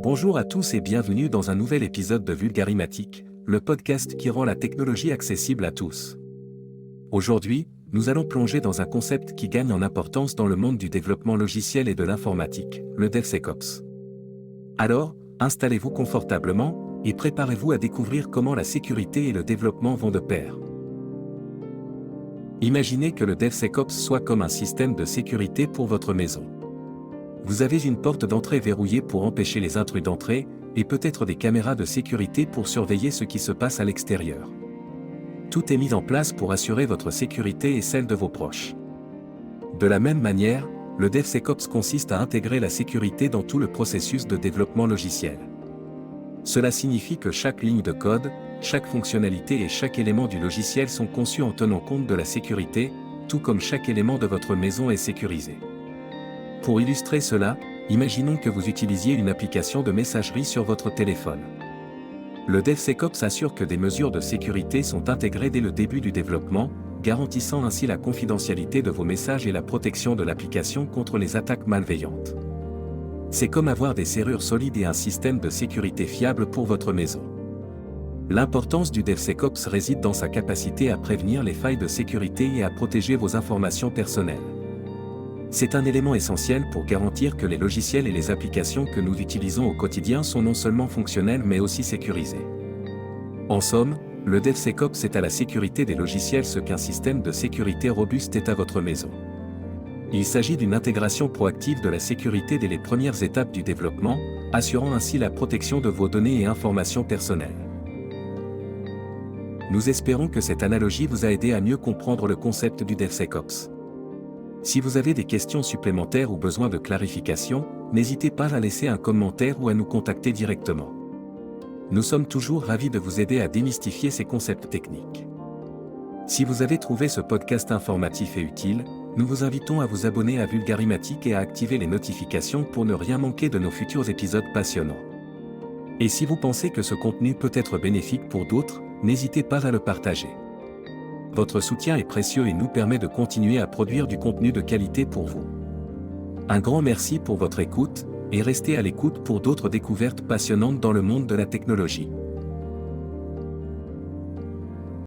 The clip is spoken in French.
Bonjour à tous et bienvenue dans un nouvel épisode de Vulgarimatique, le podcast qui rend la technologie accessible à tous. Aujourd'hui, nous allons plonger dans un concept qui gagne en importance dans le monde du développement logiciel et de l'informatique, le DevSecOps. Alors, installez-vous confortablement et préparez-vous à découvrir comment la sécurité et le développement vont de pair. Imaginez que le DevSecOps soit comme un système de sécurité pour votre maison. Vous avez une porte d'entrée verrouillée pour empêcher les intrus d'entrer, et peut-être des caméras de sécurité pour surveiller ce qui se passe à l'extérieur. Tout est mis en place pour assurer votre sécurité et celle de vos proches. De la même manière, le DevSecOps consiste à intégrer la sécurité dans tout le processus de développement logiciel. Cela signifie que chaque ligne de code, chaque fonctionnalité et chaque élément du logiciel sont conçus en tenant compte de la sécurité, tout comme chaque élément de votre maison est sécurisé. Pour illustrer cela, imaginons que vous utilisiez une application de messagerie sur votre téléphone. Le DevSecOps assure que des mesures de sécurité sont intégrées dès le début du développement, garantissant ainsi la confidentialité de vos messages et la protection de l'application contre les attaques malveillantes. C'est comme avoir des serrures solides et un système de sécurité fiable pour votre maison. L'importance du DevSecOps réside dans sa capacité à prévenir les failles de sécurité et à protéger vos informations personnelles. C'est un élément essentiel pour garantir que les logiciels et les applications que nous utilisons au quotidien sont non seulement fonctionnels mais aussi sécurisés. En somme, le DevSecOps est à la sécurité des logiciels ce qu'un système de sécurité robuste est à votre maison. Il s'agit d'une intégration proactive de la sécurité dès les premières étapes du développement, assurant ainsi la protection de vos données et informations personnelles. Nous espérons que cette analogie vous a aidé à mieux comprendre le concept du DevSecOps. Si vous avez des questions supplémentaires ou besoin de clarification, n'hésitez pas à laisser un commentaire ou à nous contacter directement. Nous sommes toujours ravis de vous aider à démystifier ces concepts techniques. Si vous avez trouvé ce podcast informatif et utile, nous vous invitons à vous abonner à Vulgarimatique et à activer les notifications pour ne rien manquer de nos futurs épisodes passionnants. Et si vous pensez que ce contenu peut être bénéfique pour d'autres, n'hésitez pas à le partager. Votre soutien est précieux et nous permet de continuer à produire du contenu de qualité pour vous. Un grand merci pour votre écoute, et restez à l'écoute pour d'autres découvertes passionnantes dans le monde de la technologie.